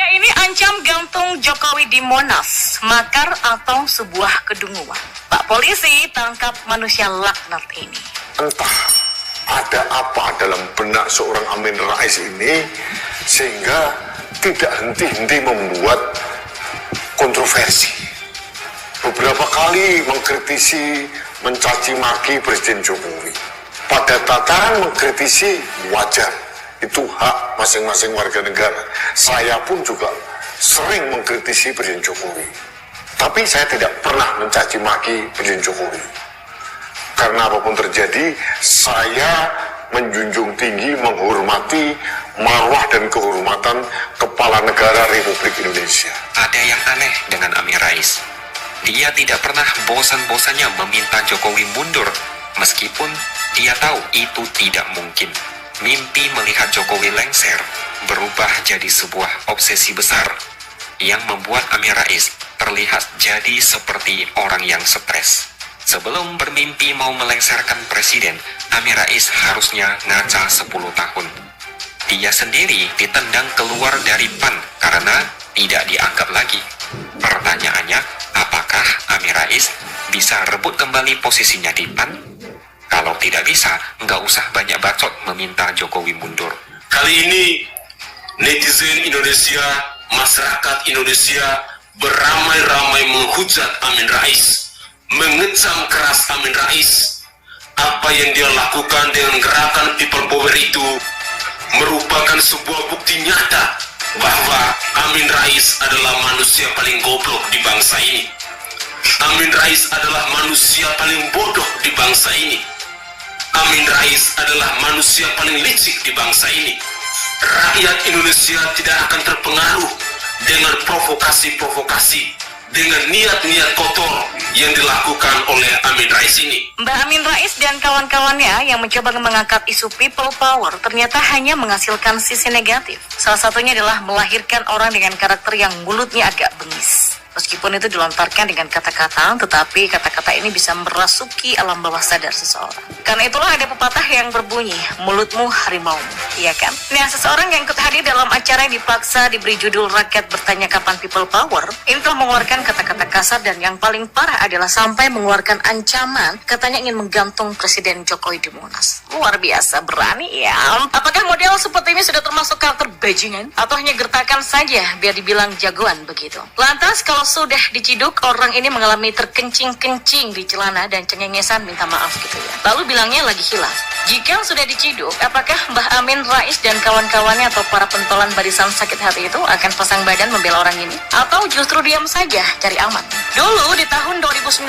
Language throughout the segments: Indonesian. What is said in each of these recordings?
Ya, ini ancam gantung Jokowi di Monas, makar atau sebuah kedunguan. Pak Polisi tangkap manusia laknat ini. Entah ada apa dalam benak seorang Amin Rais ini sehingga tidak henti-henti membuat kontroversi. Beberapa kali mengkritisi, mencaci maki Presiden Jokowi. Pada tataran mengkritisi wajar. Itu hak masing-masing warga negara. Saya pun juga sering mengkritisi Presiden Jokowi. Tapi saya tidak pernah mencaci maki Presiden Jokowi. Karena apapun terjadi, saya menjunjung tinggi, menghormati marwah dan kehormatan Kepala Negara Republik Indonesia. Ada yang aneh dengan Amin Rais. Dia tidak pernah bosan-bosannya meminta Jokowi mundur, meskipun dia tahu itu tidak mungkin. Mimpi melihat Jokowi lengser berubah jadi sebuah obsesi besar yang membuat Amin Rais terlihat jadi seperti orang yang stres. Sebelum bermimpi mau melengsarkan presiden, Amin Rais harusnya ngaca 10 tahun. Dia sendiri ditendang keluar dari PAN karena tidak dianggap lagi. Pertanyaannya, apakah Amin Rais bisa rebut kembali posisinya di PAN? Kalau tidak bisa, nggak usah banyak bacot meminta Jokowi mundur. Kali ini, netizen Indonesia, masyarakat Indonesia beramai-ramai menghujat Amin Rais, mengecam keras Amin Rais. Apa yang dia lakukan dengan gerakan People Power itu merupakan sebuah bukti nyata bahwa Amin Rais adalah manusia paling goblok di bangsa ini. Amin Rais adalah manusia paling bodoh di bangsa ini. Amin Rais adalah manusia paling licik di bangsa ini. Rakyat Indonesia tidak akan terpengaruh dengan provokasi-provokasi, dengan niat-niat kotor yang dilakukan oleh Amin Rais ini. Mbak Amin Rais dan kawan-kawannya yang mencoba mengangkat isu people power ternyata hanya menghasilkan sisi negatif. Salah satunya adalah melahirkan orang dengan karakter yang mulutnya agak bengis. Meskipun itu dilontarkan dengan kata-kata, tetapi kata-kata ini bisa merasuki alam bawah sadar seseorang. Karena itulah ada pepatah yang berbunyi, mulutmu harimaumu, iya kan? Nah, seseorang yang ikut hadir dalam acara yang dipaksa diberi judul Rakyat Bertanya Kapan People Power, ini telah mengeluarkan kata-kata kasar dan yang paling parah adalah sampai mengeluarkan ancaman, katanya ingin menggantung Presiden Jokowi di Monas. Luar biasa berani ya. Apakah model seperti ini sudah termasuk karakter bajingan? Atau hanya gertakan saja biar dibilang jagoan begitu? Lantas kalau sudah diciduk, orang ini mengalami terkencing-kencing di celana dan cengengesan minta maaf gitu ya. Lalu bilangnya lagi hilaf. Jika sudah diciduk, apakah Mbah Amin Rais dan kawan-kawannya atau para pentolan barisan sakit hati itu akan pasang badan membela orang ini? Atau justru diam saja, cari aman? Dulu di tahun 2019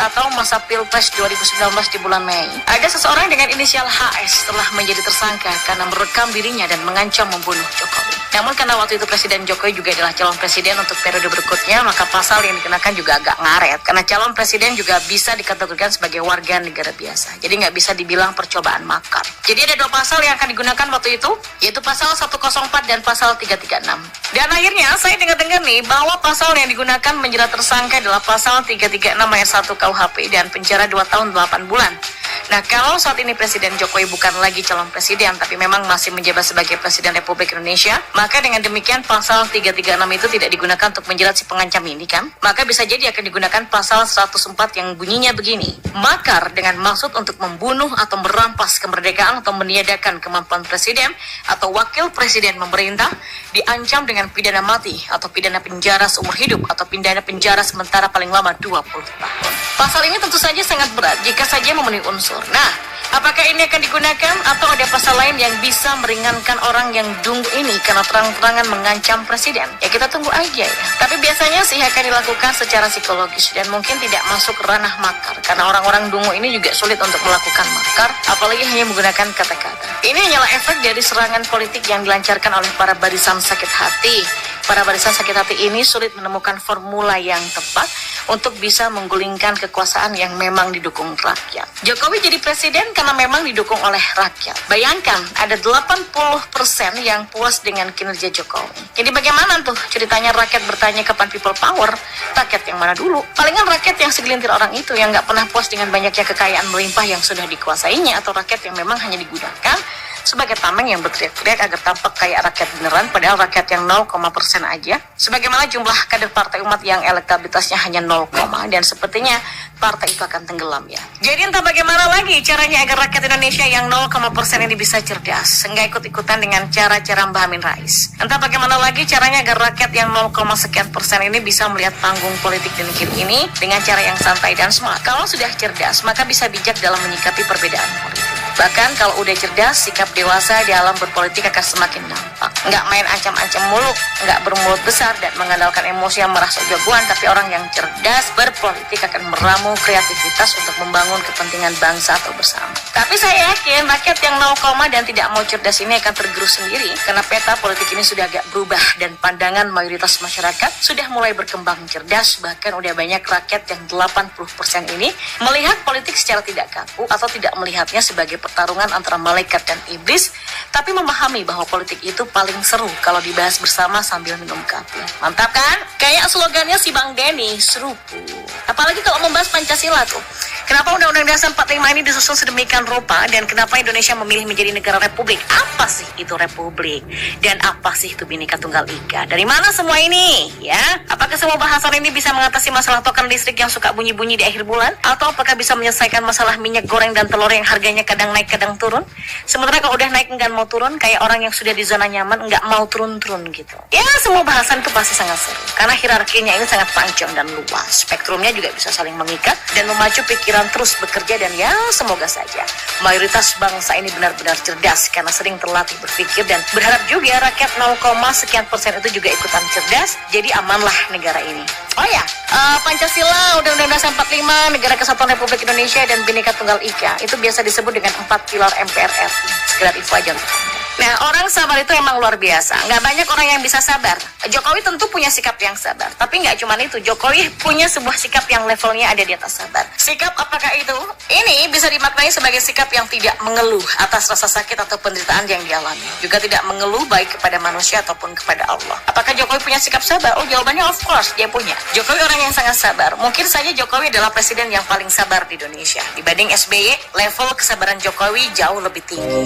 atau masa Pilpres 2019 di bulan Mei, ada seseorang dengan inisial HS telah menjadi tersangka karena merekam dirinya dan mengancam membunuh Jokowi. Namun karena waktu itu Presiden Jokowi juga adalah calon presiden untuk periode berikutnya, maka pasal yang dikenakan juga agak ngaret. Karena calon presiden juga bisa dikategorikan sebagai warga negara biasa. Jadi nggak bisa dibilang percobaan makar. Jadi ada 2 pasal yang akan digunakan waktu itu, yaitu pasal 104 dan pasal 336. Dan akhirnya saya dengar-dengar nih bahwa pasal yang digunakan menjerat tersangka adalah pasal 336 ayat 1 KUHP dan penjara 2 tahun 8 bulan. Nah, kalau saat ini Presiden Jokowi bukan lagi calon presiden, tapi memang masih menjabat sebagai Presiden Republik Indonesia, maka dengan demikian pasal 336 itu tidak digunakan untuk menjerat si pengancam ini kan? Maka bisa jadi akan digunakan pasal 104 yang bunyinya begini. Makar dengan maksud untuk membunuh atau merampas kemerdekaan atau meniadakan kemampuan presiden atau wakil presiden memerintah diancam dengan pidana mati atau pidana penjara seumur hidup atau pidana penjara sementara paling lama 20 tahun. Pasal ini tentu saja sangat berat jika saja memenuhi unsur. Nah, apakah ini akan digunakan atau ada pasal lain yang bisa meringankan orang yang dungu ini karena terang-terangan mengancam presiden? Ya kita tunggu aja ya. Tapi biasanya sih akan dilakukan secara psikologis dan mungkin tidak masuk ranah makar karena orang-orang dungu ini juga sulit untuk melakukan makar, apalagi hanya menggunakan kata-kata. Ini hanyalah efek dari serangan politik yang dilancarkan oleh para barisan sakit hati. Para barisan sakit hati ini sulit menemukan formula yang tepat untuk bisa menggulingkan kekuasaan yang memang didukung rakyat. Jokowi jadi presiden karena memang didukung oleh rakyat. Bayangkan ada 80% yang puas dengan kinerja Jokowi. Jadi bagaimana tuh ceritanya rakyat bertanya kapan people power? Rakyat yang mana dulu? Palingan rakyat yang segelintir orang itu yang nggak pernah puas dengan banyaknya kekayaan melimpah yang sudah dikuasainya, atau rakyat yang memang hanya digunakan sebagai tameng yang berteriak-teriak agar tampak kayak rakyat beneran, padahal rakyat yang 0,% aja. Sebagaimana jumlah kader partai umat yang elektabilitasnya hanya 0, dan sepertinya partai itu akan tenggelam ya. Jadi entah bagaimana lagi caranya agar rakyat Indonesia yang 0,% ini bisa cerdas, enggak ikut-ikutan dengan cara-cara Mbah Amin Rais. Entah bagaimana lagi caranya agar rakyat yang 0,sekian% ini bisa melihat panggung politik di negeri ini dengan cara yang santai dan smart. Kalau sudah cerdas, maka bisa bijak dalam menyikapi perbedaan politik. Bahkan kalau udah cerdas, sikap dewasa dalam berpolitik akan semakin nampak. Nggak main ancam-ancam muluk, nggak bermulut besar dan mengandalkan emosi yang merasa jagoan, tapi orang yang cerdas berpolitik akan meramu kreativitas untuk membangun kepentingan bangsa atau bersama. Tapi saya yakin rakyat yang 0, dan tidak mau cerdas ini akan tergerus sendiri karena peta politik ini sudah agak berubah dan pandangan mayoritas masyarakat sudah mulai berkembang cerdas. Bahkan udah banyak rakyat yang 80% ini melihat politik secara tidak kaku atau tidak melihatnya sebagai pertarungan antara malaikat dan iblis, tapi memahami bahwa politik itu paling seru kalau dibahas bersama sambil minum kopi. Mantap kan? Kayak slogannya si Bang Denny, serupu. Apalagi kalau membahas Pancasila tuh. Kenapa Undang-Undang Dasar 45 ini disusun sedemikian rupa, dan kenapa Indonesia memilih menjadi negara republik? Apa sih itu republik? Dan apa sih itu Bhinneka Tunggal Ika? Dari mana semua ini? Ya, apakah semua bahasan ini bisa mengatasi masalah token listrik yang suka bunyi-bunyi di akhir bulan? Atau apakah bisa menyelesaikan masalah minyak goreng dan telur yang harganya kadang naik kadang turun? Sementara kalau udah naik enggak mau turun, kayak orang yang sudah di zona nyaman enggak mau turun-turun gitu. Ya, semua bahasan itu pasti sangat seru karena hierarkinya ini sangat panjang dan luas. Spektrumnya juga bisa saling mengikat dan memacu pikiran terus bekerja, dan ya semoga saja mayoritas bangsa ini benar-benar cerdas karena sering terlatih berpikir, dan berharap juga rakyat 0, sekian% itu juga ikutan cerdas, jadi amanlah negara ini. Oh ya, Pancasila, Undang-Undang Dasar 45, Negara Kesatuan Republik Indonesia, dan Bhinneka Tunggal Ika itu biasa disebut dengan 4 pilar MPR RI. Sekedar info aja untuk Anda. Nah, orang sabar itu emang luar biasa. Nggak banyak orang yang bisa sabar. Jokowi tentu punya sikap yang sabar. Tapi nggak cuma itu. Jokowi punya sebuah sikap yang levelnya ada di atas sabar. Sikap apakah itu? Ini bisa dimaknai sebagai sikap yang tidak mengeluh atas rasa sakit atau penderitaan yang dialami. Juga tidak mengeluh baik kepada manusia ataupun kepada Allah. Apakah Jokowi punya sikap sabar? Oh, jawabannya of course, dia punya. Jokowi orang yang sangat sabar. Mungkin saja Jokowi adalah presiden yang paling sabar di Indonesia. Dibanding SBY, level kesabaran Jokowi jauh lebih tinggi.